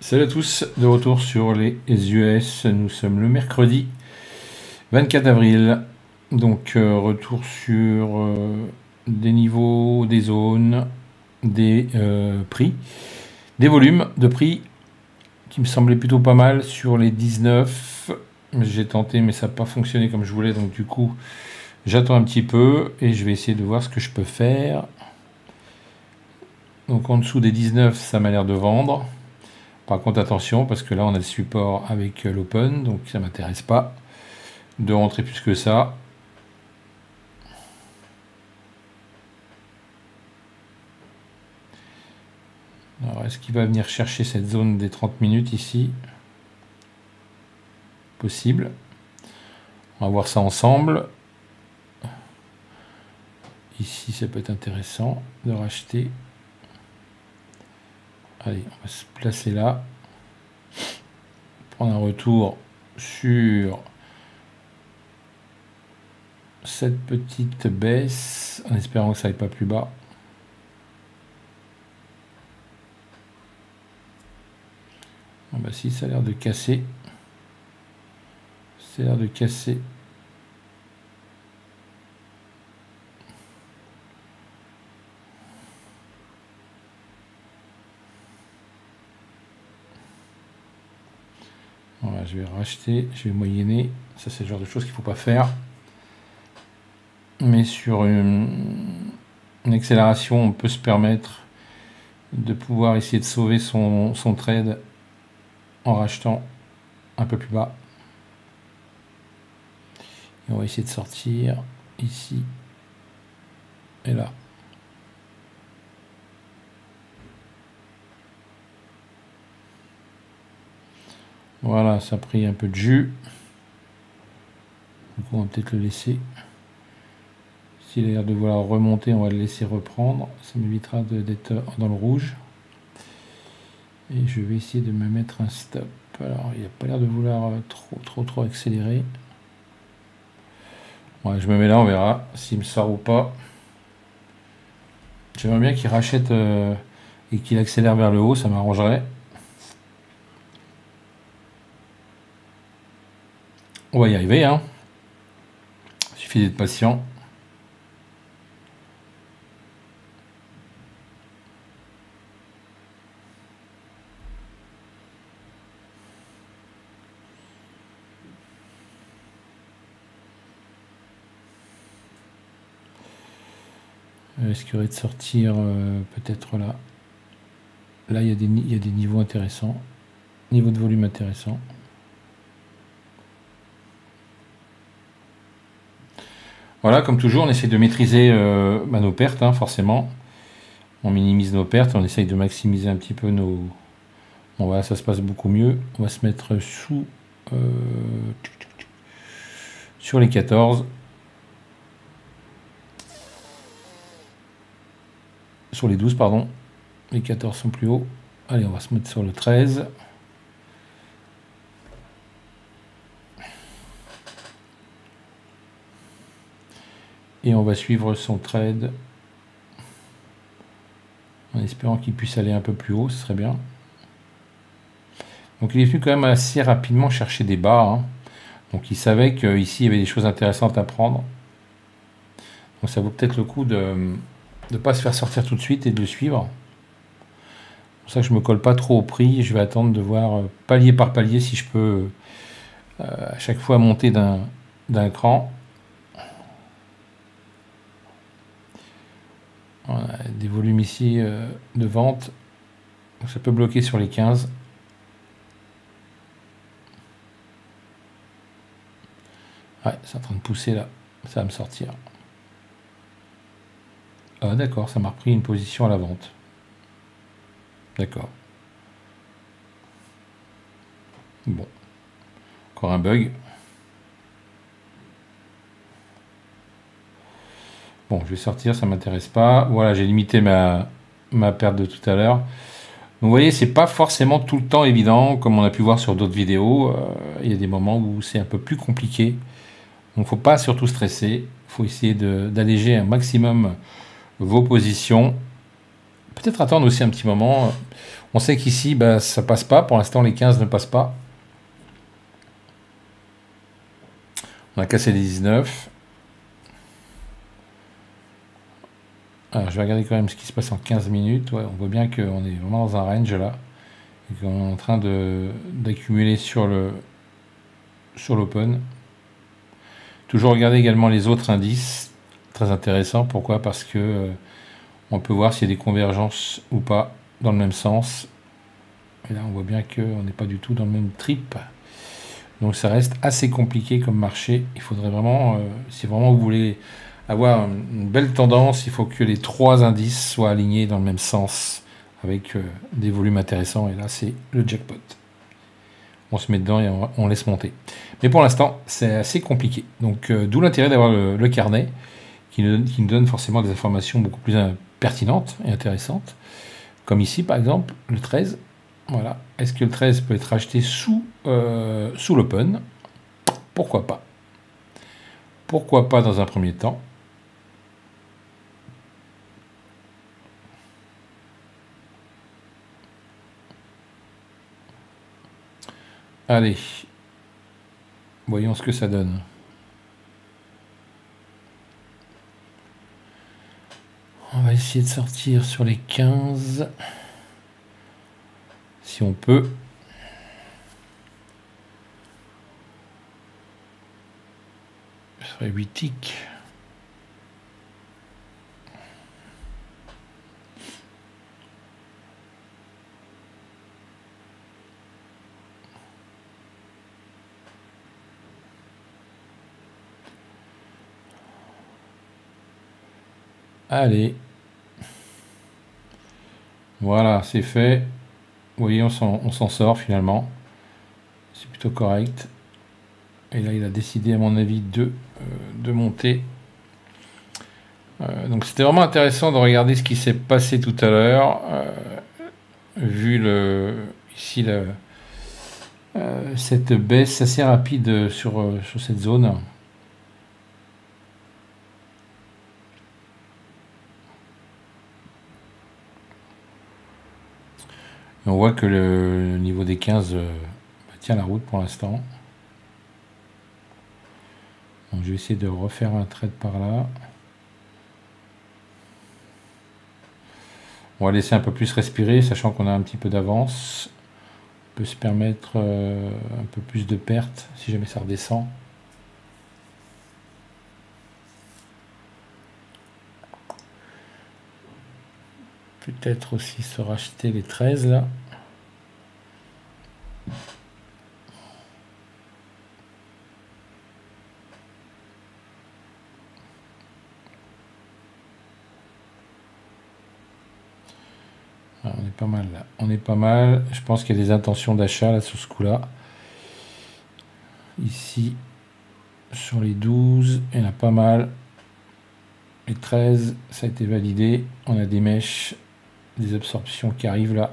Salut à tous, de retour sur les US. Nous sommes le mercredi 24 avril. Donc retour sur des niveaux, des zones, des prix, des volumes de prix qui me semblaient plutôt pas mal sur les 19. J'ai tenté mais ça n'a pas fonctionné comme je voulais, donc du coup j'attends un petit peu et je vais essayer de voir ce que je peux faire. Donc en dessous des 19 ça m'a l'air de vendre. Par contre, attention, parce que là, on a le support avec l'open, donc ça ne m'intéresse pas de rentrer plus que ça. Alors, est-ce qu'il va venir chercher cette zone des 30 minutes ici? Possible. On va voir ça ensemble. Ici, ça peut être intéressant de racheter. Allez, on va se placer là. Prendre un retour sur cette petite baisse, en espérant que ça n'aille pas plus bas. Ah bah si, ça a l'air de casser. Ça a l'air de casser. Voilà, je vais racheter, je vais moyenner. Ça, c'est le genre de choses qu'il ne faut pas faire. Mais sur une accélération, on peut se permettre de pouvoir essayer de sauver son trade en rachetant un peu plus bas. Et on va essayer de sortir ici et là. Voilà, ça a pris un peu de jus. Donc on va peut-être le laisser. S'il a l'air de vouloir remonter, on va le laisser reprendre. Ça m'évitera d'être dans le rouge. Et je vais essayer de me mettre un stop. Alors, il n'a pas l'air de vouloir trop accélérer. Ouais, je me mets là, on verra s'il me sort ou pas. J'aimerais bien qu'il rachète et qu'il accélère vers le haut, ça m'arrangerait. On va y arriver, hein. Il suffit d'être patient. Risquerait de sortir peut-être là. Là, il y a des niveaux intéressants. Niveau de volume intéressant. Voilà, comme toujours, on essaie de maîtriser nos pertes, hein, forcément. On minimise nos pertes, on essaye de maximiser un petit peu nos... Bon, voilà, ça se passe beaucoup mieux. On va se mettre sous... sur les 14. Sur les 12, pardon. Les 14 sont plus hauts. Allez, on va se mettre sur le 13. Et on va suivre son trade en espérant qu'il puisse aller un peu plus haut, ce serait bien. Donc il est venu quand même assez rapidement chercher des bas, hein. Donc il savait qu'ici il y avait des choses intéressantes à prendre. Donc ça vaut peut-être le coup de ne pas se faire sortir tout de suite et de le suivre. C'est pour ça que je ne me colle pas trop au prix. Je vais attendre de voir palier par palier si je peux à chaque fois monter d'un cran. On a des volumes ici de vente. Donc ça peut bloquer sur les 15. Ouais, c'est en train de pousser là. Ça va me sortir. Ah d'accord, ça m'a repris une position à la vente. D'accord. Bon. Encore un bug. Bon, je vais sortir, ça ne m'intéresse pas. Voilà, j'ai limité ma perte de tout à l'heure. Donc vous voyez, c'est pas forcément tout le temps évident, comme on a pu voir sur d'autres vidéos. Il y a des moments où c'est un peu plus compliqué. Donc faut pas surtout stresser. Il faut essayer d'alléger un maximum vos positions. peut-être attendre aussi un petit moment. On sait qu'ici, bah, ça passe pas. Pour l'instant, les 15 ne passent pas. On a cassé les 19. Alors, je vais regarder quand même ce qui se passe en 15 minutes. Ouais, on voit bien qu'on est vraiment dans un range là. Et qu'on est en train d'accumuler sur l'open. Toujours regarder également les autres indices. Très intéressant. Pourquoi? Parce que on peut voir s'il y a des convergences ou pas dans le même sens. Et là, on voit bien qu'on n'est pas du tout dans le même trip. Donc ça reste assez compliqué comme marché. Il faudrait vraiment, si vraiment vous voulez avoir une belle tendance, il faut que les 3 indices soient alignés dans le même sens, avec des volumes intéressants. Et là, c'est le jackpot. On se met dedans et on laisse monter. Mais pour l'instant, c'est assez compliqué. Donc d'où l'intérêt d'avoir le carnet, qui nous donne forcément des informations beaucoup plus pertinentes et intéressantes. Comme ici, par exemple, le 13. Voilà. Est-ce que le 13 peut être acheté sous l'open? Pourquoi pas? Pourquoi pas dans un premier temps? Allez. Voyons ce que ça donne. On va essayer de sortir sur les 15. Si on peut. Je ferai 8 ticks. Allez. Voilà, c'est fait. Vous voyez, on s'en sort finalement. C'est plutôt correct. Et là, il a décidé, à mon avis, de monter. Donc, c'était vraiment intéressant de regarder ce qui s'est passé tout à l'heure. Vu ici cette baisse assez rapide sur cette zone. Et on voit que le niveau des 15 tient la route pour l'instant. Donc je vais essayer de refaire un trade par là. On va laisser un peu plus respirer, sachant qu'on a un petit peu d'avance. On peut se permettre un peu plus de pertes si jamais ça redescend. Peut-être aussi se racheter les 13 là. Ah, on est pas mal là. On est pas mal. Je pense qu'il y a des intentions d'achat là sur ce coup-là. Ici, sur les 12, il y en a pas mal. Les 13, ça a été validé. On a des mèches, des absorptions qui arrivent là.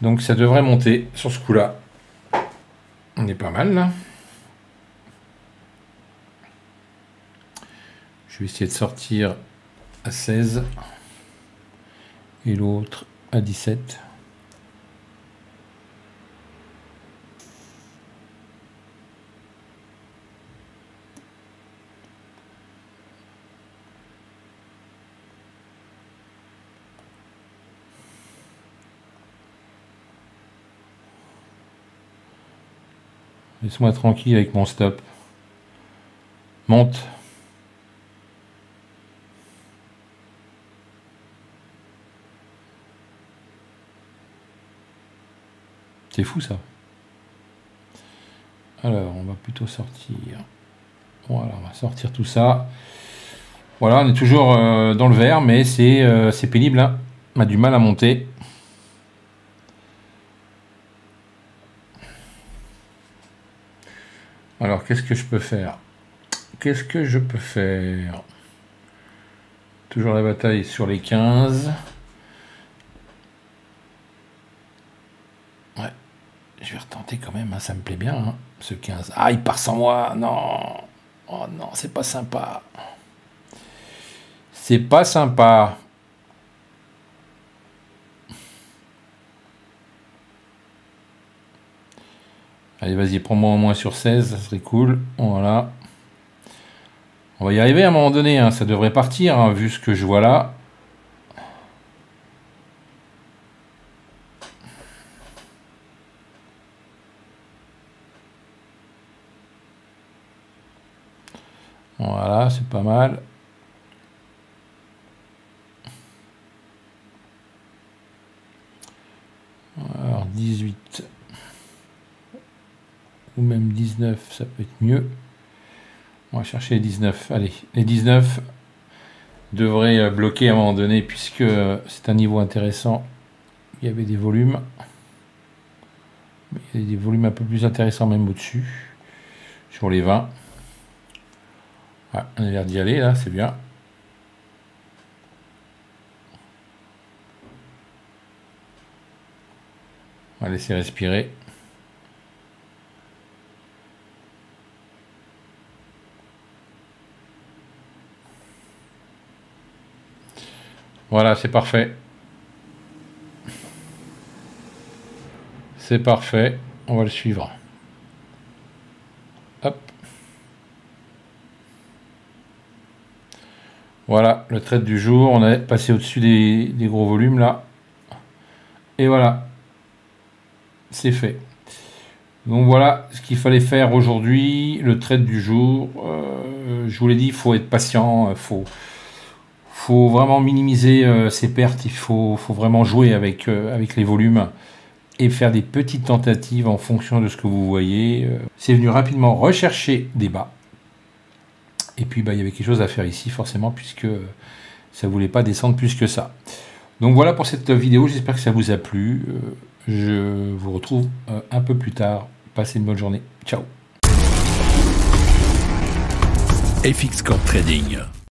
Donc ça devrait monter sur ce coup-là. On est pas mal là. Je vais essayer de sortir à 16 et l'autre à 17. Laisse-moi tranquille avec mon stop. Monte. C'est fou ça. Alors, on va plutôt sortir. Voilà, on va sortir tout ça. Voilà, on est toujours dans le vert, mais c'est pénible. Hein. On a du mal à monter. Alors, qu'est-ce que je peux faire? Qu'est-ce que je peux faire? Toujours la bataille sur les 15. Ouais, je vais retenter quand même, hein, ça me plaît bien, hein, ce 15. Ah, il part sans moi, non. Oh non, c'est pas sympa. C'est pas sympa. Allez, vas-y, prends-moi au moins sur 16, ça serait cool. Voilà. On va y arriver à un moment donné, hein. Ça devrait partir, hein, vu ce que je vois là. Voilà, c'est pas mal. Alors 18 ou même 19, ça peut être mieux. On va chercher les 19. Allez, les 19 devraient bloquer à un moment donné puisque c'est un niveau intéressant. Il y avait des volumes. Il y a des volumes un peu plus intéressants même au-dessus. Sur les 20. Ouais, on a l'air d'y aller là, c'est bien. On va laisser respirer. Voilà, c'est parfait. C'est parfait. On va le suivre. Hop. Voilà, le trade du jour. On a passé au-dessus des gros volumes là. Et voilà. C'est fait. Donc voilà ce qu'il fallait faire aujourd'hui. Le trade du jour. Je vous l'ai dit, il faut être patient. Faut vraiment minimiser ses pertes. Il faut vraiment jouer avec les volumes. Et faire des petites tentatives en fonction de ce que vous voyez. C'est venu rapidement rechercher des bas. Et puis bah, il y avait quelque chose à faire ici forcément puisque ça ne voulait pas descendre plus que ça. Donc voilà pour cette vidéo, j'espère que ça vous a plu. Je vous retrouve un peu plus tard. Passez une bonne journée. Ciao. FX Corp Trading,